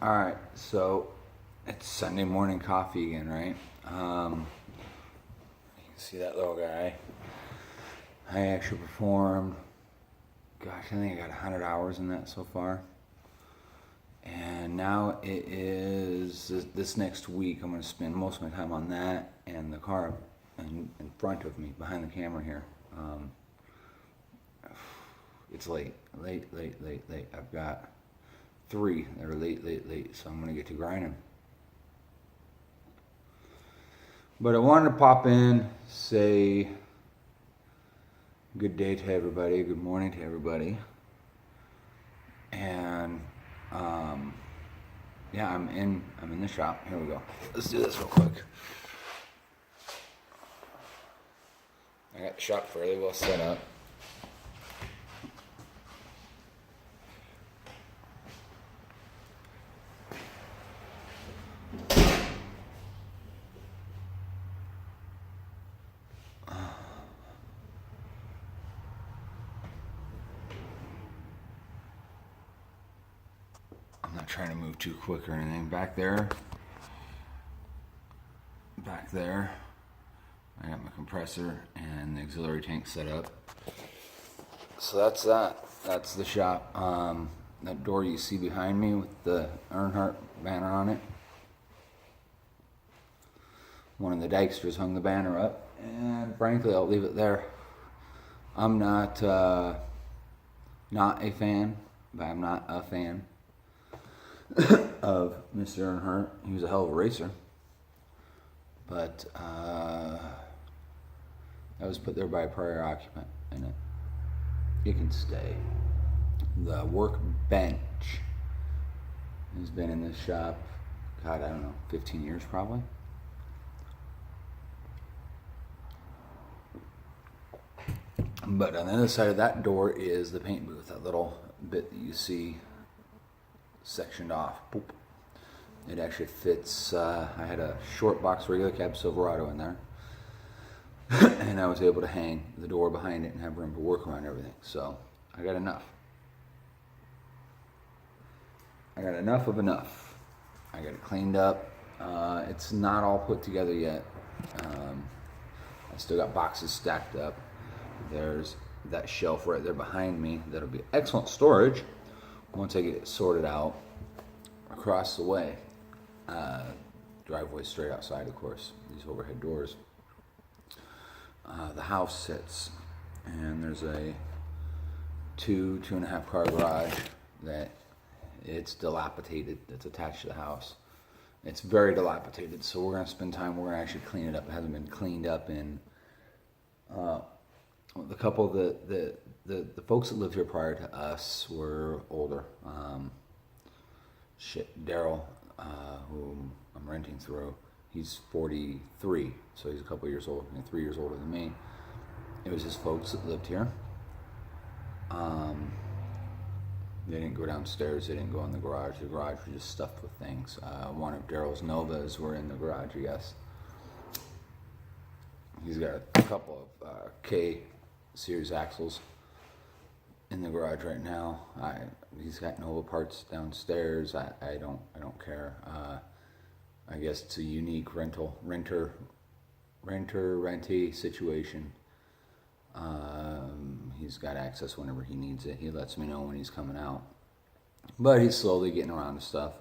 All right, so it's Sunday morning coffee again, right? You can see that little guy. I actually performed, gosh, I think I got 100 hours in that so far. And now it is, this next week, I'm going to spend most of my time on that and the car in front of me, behind the camera here. It's late. I've got 3 that are late, so I'm going to get to grinding. But I wanted to pop in, say good day to everybody, good morning to everybody. And yeah, I'm in the shop. Here we go. Let's do this real quick. I got the shop fairly well set up. I'm not trying to move too quick or anything. Back there, I got my compressor and the auxiliary tank set up. So that's that. That's the shop. That door you see behind me with the Earnhardt banner on it. One of the Dyksters hung the banner up, and frankly, I'll leave it there. I'm not a fan, but I'm not a fan of Mr. Earnhardt. He was a hell of a racer, but that was put there by a prior occupant, and it can stay. The workbench has been in this shop, God, I don't know, 15 years probably. But on the other side of that door is the paint booth, that little bit that you see sectioned off. Boop. It actually fits. I had a short box regular cab Silverado in there, and I was able to hang the door behind it and have room to work around everything. So I got enough. I got enough of enough. I got it cleaned up. It's not all put together yet. I still got boxes stacked up. There's that shelf right there behind me that'll be excellent storage once I get it sorted out. Across the way, driveway straight outside, of course, these overhead doors. The house sits, and there's a 2.5 car garage that it's dilapidated, that's attached to the house. It's very dilapidated, so we're going to spend time, we're going to actually clean it up. It hasn't been cleaned up in the couple of the folks that lived here prior to us were older. Daryl, whom I'm renting through, he's 43, so he's a couple years old, 3 years older than me. It was his folks that lived here. They didn't go downstairs, they didn't go in the garage. The garage was just stuffed with things. One of Daryl's Novas were in the garage, I guess. He's got a couple of K series axles in the garage right now. He's got Nova parts downstairs. I don't care. I guess it's a unique rentee situation. He's got access whenever he needs it. He lets me know when he's coming out. But he's slowly getting around to stuff,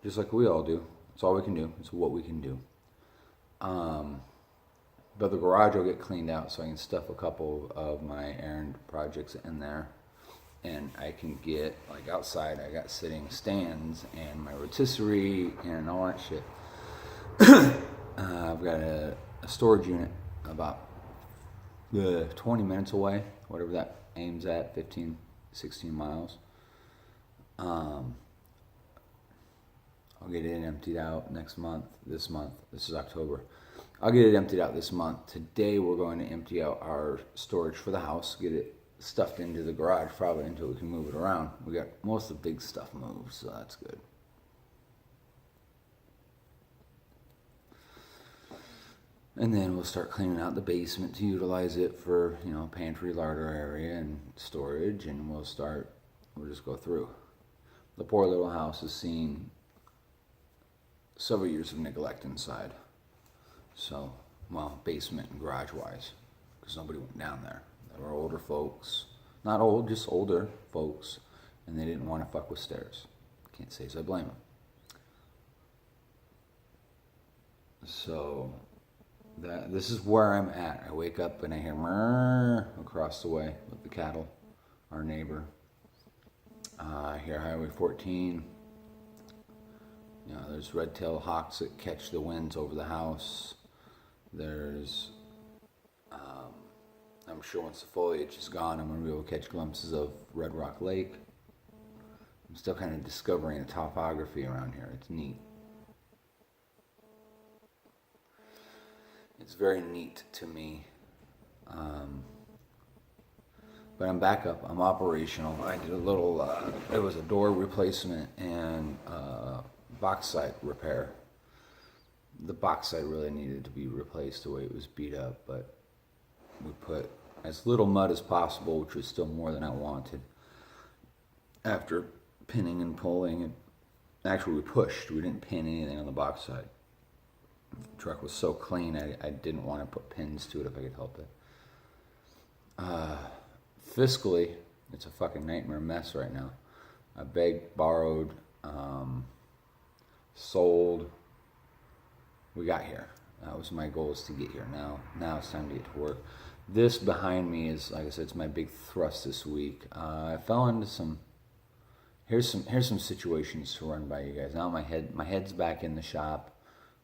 just like we all do. It's all we can do. It's what we can do. But the garage will get cleaned out so I can stuff a couple of my errand projects in there. And I can get, like outside, I got sitting stands and my rotisserie and all that shit. I've got a storage unit about 20 minutes away, whatever that aims at, 15, 16 miles. I'll get it emptied out this month. This is October. I'll get it emptied out this month. Today we're going to empty out our storage for the house, get it stuffed into the garage probably until we can move it around. We got most of the big stuff moved, so that's good. And then we'll start cleaning out the basement to utilize it for, pantry, larder area and storage, and we'll just go through. The poor little house has seen several years of neglect inside. So, well, basement and garage wise, because nobody went down there. There were older folks, not old, just older folks, and they didn't want to fuck with stairs. Can't say as I blame them. So, this is where I'm at. I wake up and I hear murr across the way with the cattle, our neighbor. I hear Highway 14. You know, there's red-tailed hawks that catch the winds over the house. There's, I'm sure once the foliage is gone, I'm going to be able to catch glimpses of Red Rock Lake. I'm still kind of discovering the topography around here. It's neat. It's very neat to me. But I'm back up. I'm operational. I did a little, it was a door replacement and box side repair. The box side really needed to be replaced the way it was beat up, but we put as little mud as possible, which was still more than I wanted. After pinning and pulling, and actually we pushed. We didn't pin anything on the box side. The truck was so clean, I didn't want to put pins to it if I could help it. Fiscally, it's a fucking nightmare mess right now. I begged, borrowed, sold. We got here. That was my goal, is to get here. Now it's time to get to work. This behind me is, like I said, it's my big thrust this week. I fell into some. Here's some situations to run by you guys. Now my head's back in the shop.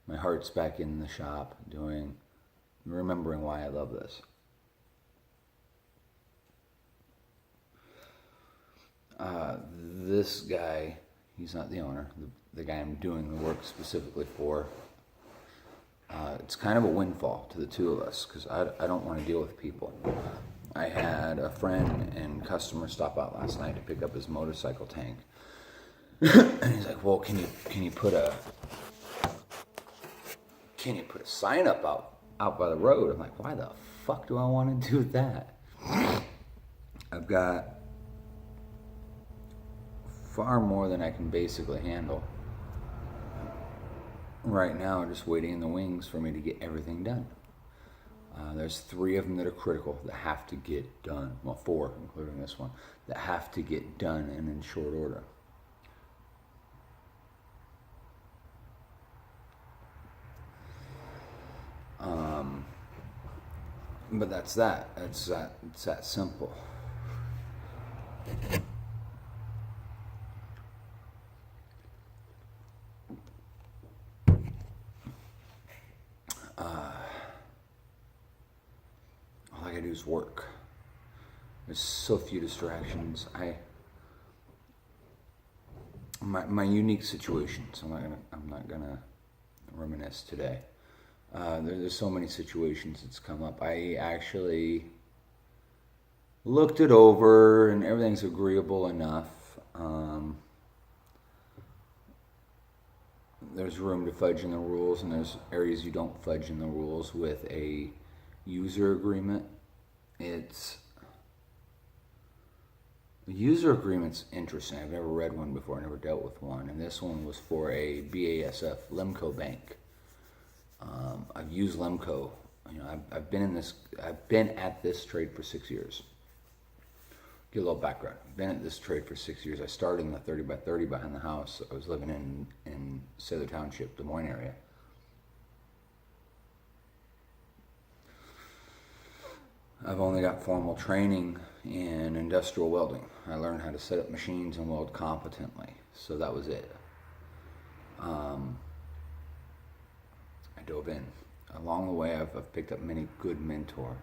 My heart's back in the shop, remembering why I love this. This guy, he's not the owner, the guy I'm doing the work specifically for. It's kind of a windfall to the two of us, because I don't want to deal with people. I had a friend and customer stop out last night to pick up his motorcycle tank. And he's like, well, can you put a sign up out by the road? I'm like, why the fuck do I want to do that? I've got far more than I can basically handle. Right now, I'm just waiting in the wings for me to get everything done. There's 3 of them that are critical, that have to get done. Well, 4, including this one, that have to get done and in short order. But that's that. It's that simple. All I gotta do is work. There's so few distractions. My unique situations. I'm not gonna reminisce today. There's so many situations that's come up. I actually looked it over, and everything's agreeable enough. There's room to fudge in the rules, and there's areas you don't fudge in the rules with a user agreement. The user agreement's interesting. I've never read one before. I never dealt with one, and this one was for a BASF Lemco bank. I've used Lemco. You know, I've been at this trade for 6 years. Give a little background. I've been at this trade for 6 years. I started in the 30 by 30 behind the house. I was living in Sather Township, Des Moines area. I've only got formal training in industrial welding. I learned how to set up machines and weld competently. So that was it. I dove in. Along the way, I've picked up many good mentors.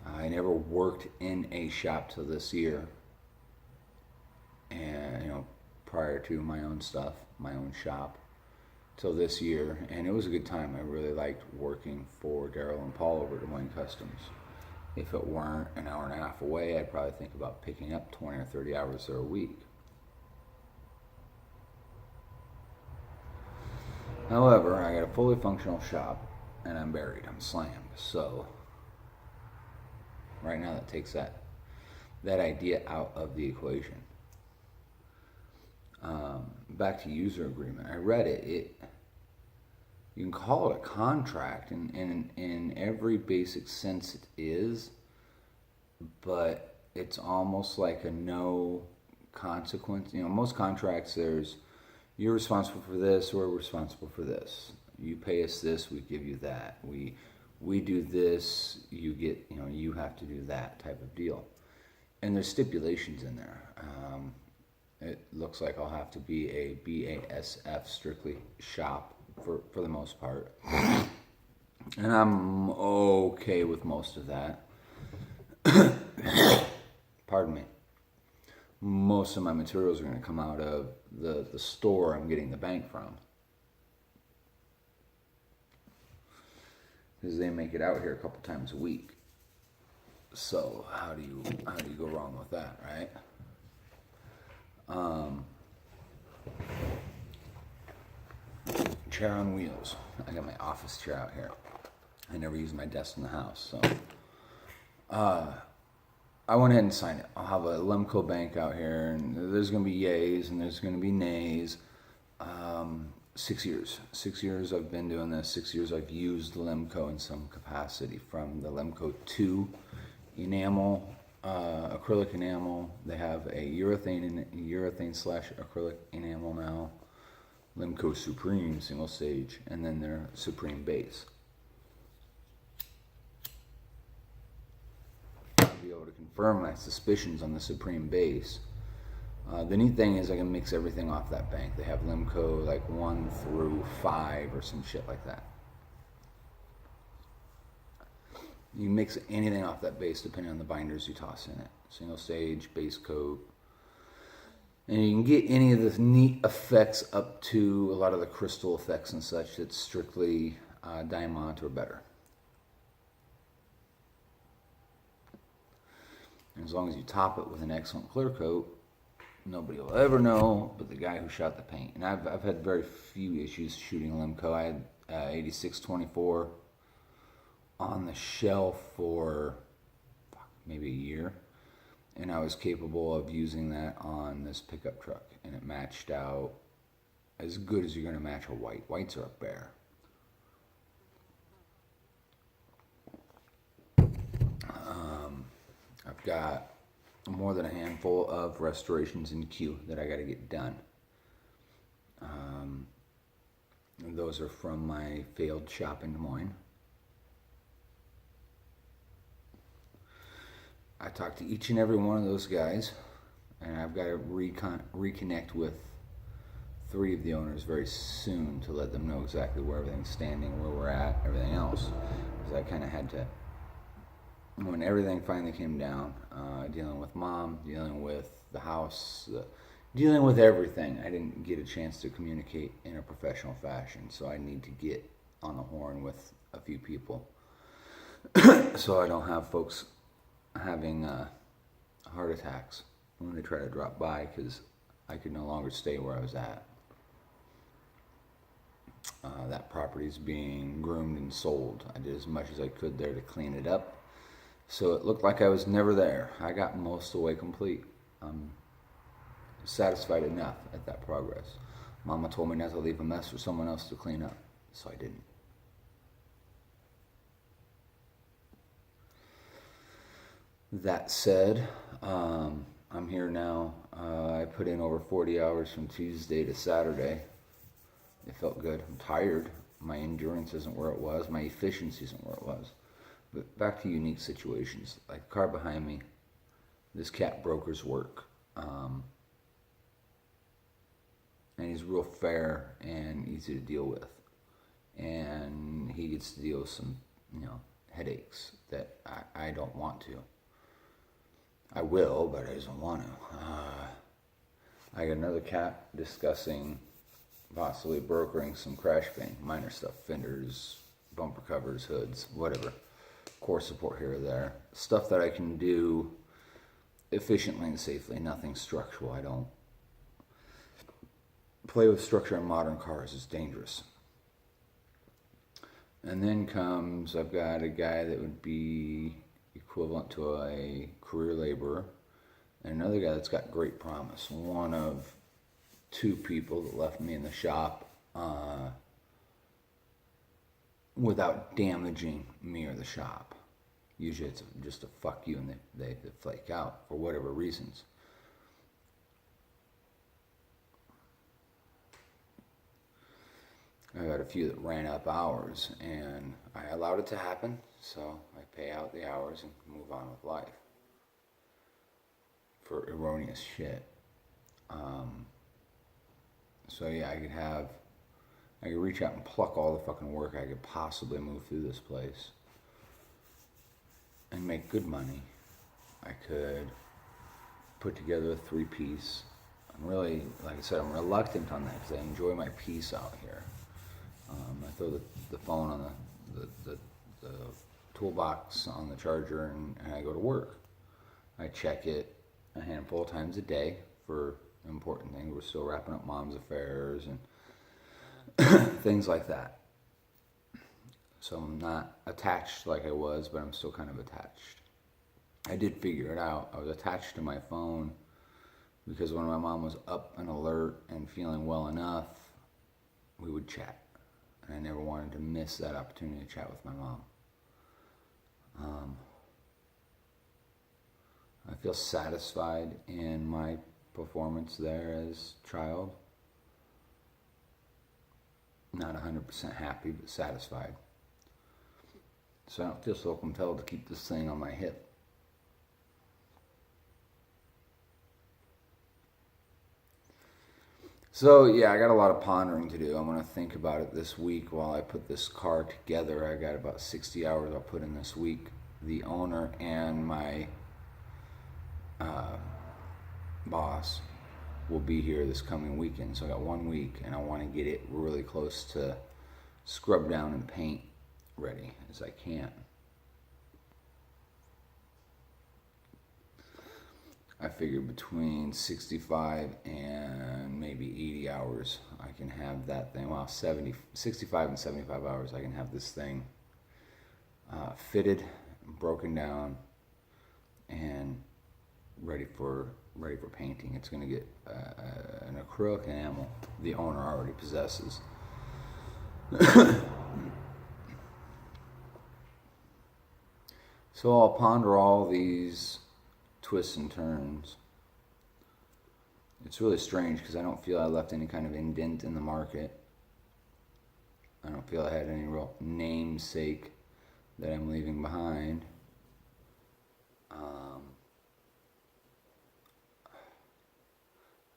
I never worked in a shop till this year, and prior to my own stuff, my own shop, till this year, and it was a good time. I really liked working for Daryl and Paul over at Des Moines Customs. If it weren't an hour and a half away, I'd probably think about picking up 20 or 30 hours there a week. However, I got a fully functional shop, and I'm buried. I'm slammed. So right now, that takes that idea out of the equation. Back to user agreement. I read it. you can call it a contract, and in every basic sense it is, but it's almost like a no consequence. Most contracts, you're responsible for this, we're responsible for this. You pay us this, we give you that. We do this, you get, you have to do that type of deal. And there's stipulations in there. It looks like I'll have to be a BASF strictly shop for the most part. And I'm okay with most of that. Pardon me. Most of my materials are going to come out of the store I'm getting the bank from. Because they make it out here a couple times a week. So how do you go wrong with that, right? Chair on wheels. I got my office chair out here. I never use my desk in the house, so I went ahead and signed it. I'll have a Lemco bank out here, and there's going to be yays and there's going to be nays. 6 years. 6 years I've been doing this. 6 years I've used Lemco in some capacity, from the Lemco 2 enamel, acrylic enamel. They have a urethane slash acrylic enamel now. Lemco Supreme single stage, and then their Supreme base. I'll be able to confirm my suspicions on the Supreme base. The neat thing is I can mix everything off that bank. They have Lemco like 1 through 5 or some shit like that. You can mix anything off that base depending on the binders you toss in it. Single stage, base coat. And you can get any of the neat effects up to a lot of the crystal effects and such that's strictly Diamond or better. And as long as you top it with an excellent clear coat, nobody will ever know but the guy who shot the paint. And I've had very few issues shooting Lemco. I had 8624 on the shelf for maybe a year, and I was capable of using that on this pickup truck, and it matched out as good as you're going to match a white. Whites are a bear. I've got more than a handful of restorations in queue that I got to get done. Those are from my failed shop in Des Moines. I talked to each and every one of those guys, and I've got to reconnect with 3 of the owners very soon to let them know exactly where everything's standing, where we're at, everything else. Because I kind of had to, when everything finally came down, dealing with mom, dealing with the house, dealing with everything, I didn't get a chance to communicate in a professional fashion. So I need to get on the horn with a few people so I don't have folks having heart attacks when they try to drop by, because I could no longer stay where I was at. That property's being groomed and sold. I did as much as I could there to clean it up, so it looked like I was never there. I got most of the way complete. I'm satisfied enough at that progress. Mama told me not to leave a mess for someone else to clean up, so I didn't. That said, I'm here now. I put in over 40 hours from Tuesday to Saturday. It felt good. I'm tired. My endurance isn't where it was. My efficiency isn't where it was. But back to unique situations. Like the car behind me, this cat brokers work. And he's real fair and easy to deal with. And he gets to deal with some, headaches that I don't want to. I will, but I just don't want to. I got another cat discussing possibly brokering some crash bang, minor stuff, fenders, bumper covers, hoods, whatever. Core support here or there. Stuff that I can do efficiently and safely, nothing structural. I don't play with structure in modern cars. It's dangerous. And then comes, I've got a guy that would be equivalent to a career laborer, and another guy that's got great promise. One of 2 people that left me in the shop without damaging me or the shop. Usually it's just a fuck you, and they flake out for whatever reasons. I got a few that ran up hours, and I allowed it to happen, so I pay out the hours and move on with life for erroneous shit. So yeah, I could reach out and pluck all the fucking work I could possibly move through this place and make good money. I could put together a 3-piece. I'm really, like I said, I'm reluctant on that because I enjoy my peace out here. I throw the phone on the toolbox on the charger and I go to work. I check it a handful of times a day for important things. We're still wrapping up mom's affairs and things like that. So I'm not attached like I was, but I'm still kind of attached. I did figure it out. I was attached to my phone because when my mom was up and alert and feeling well enough, we would chat. And I never wanted to miss that opportunity to chat with my mom. I feel satisfied in my performance there as child. Not 100% happy, but satisfied. So I don't feel so compelled to keep this thing on my hip. So yeah, I got a lot of pondering to do. I'm going to think about it this week while I put this car together. I got about 60 hours I'll put in this week. The owner and my boss will be here this coming weekend. So I got 1 week, and I want to get it really close to scrub down and paint ready as I can. I figure between 65 and maybe 80 hours I can have that thing. Well, 65 and 75 hours I can have this thing fitted, broken down, and ready for painting. It's going to get an acrylic enamel the owner already possesses. So I'll ponder all these twists and turns. It's really strange because I don't feel I left any kind of indent in the market. I don't feel I had any real namesake that I'm leaving behind.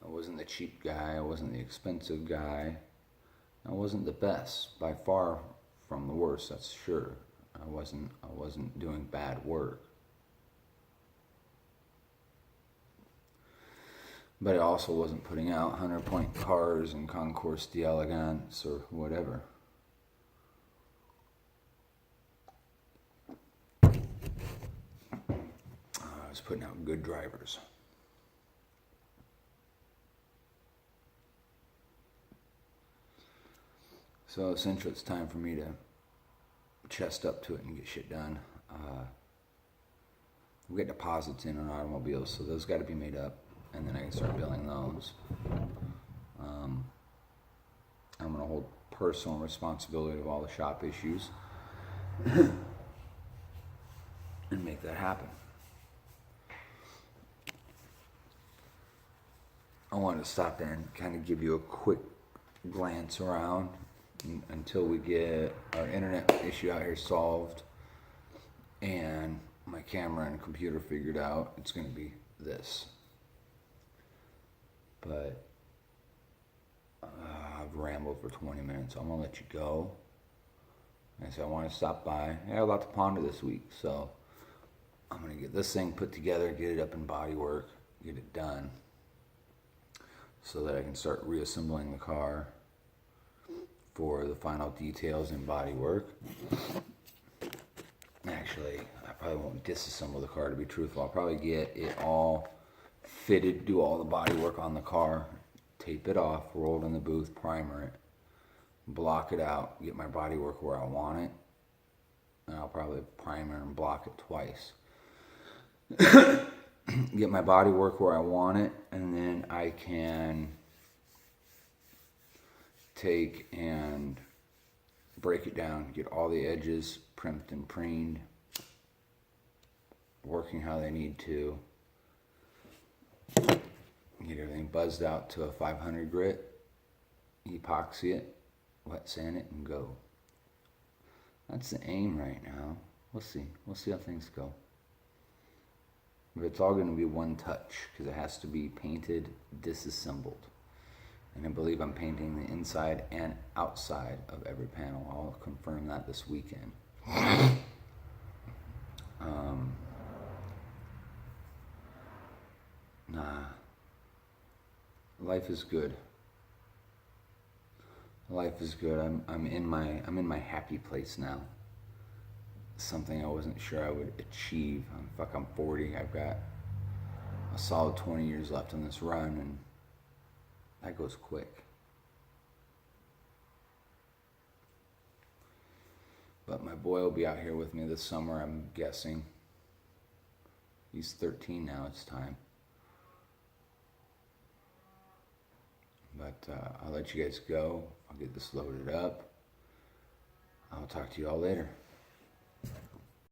I wasn't the cheap guy. I wasn't the expensive guy. I wasn't the best, by far from the worst, that's sure. I wasn't doing bad work. But I also wasn't putting out 100-point cars and Concours d'Elegance or whatever. I was putting out good drivers. So essentially it's time for me to chest up to it and get shit done. We get deposits in on automobiles, so those got to be made up, and then I can start billing those. I'm going to hold personal responsibility of all the shop issues and make that happen. I wanted to stop there and kind of give you a quick glance around until we get our internet issue out here solved and my camera and computer figured out. It's going to be this. But I've rambled for 20 minutes. I'm going to let you go. Like I said, I want to stop by. I got a lot to ponder this week, so I'm going to get this thing put together, get it up in bodywork, get it done, so that I can start reassembling the car for the final details in bodywork. Actually, I probably won't disassemble the car, to be truthful. I'll probably get it all fitted, do all the bodywork on the car, tape it off, roll it in the booth, primer it, block it out, get my bodywork where I want it, and I'll probably primer and block it twice. Get my bodywork where I want it, and then I can take and break it down, get all the edges primed and preened, working how they need to, get everything buzzed out to a 500 grit, epoxy it, wet sand it, and go. That's the aim right now. We'll see how things go. But it's all going to be one touch because it has to be painted, disassembled. And I believe I'm painting the inside and outside of every panel. I'll confirm that this weekend. Life is good. Life is good. I'm in my happy place now. Something I wasn't sure I would achieve. I'm 40. I've got a solid 20 years left on this run, and that goes quick. But my boy will be out here with me this summer, I'm guessing. He's 13 now, it's time. But I'll let you guys go. I'll get this loaded up. I'll talk to you all later.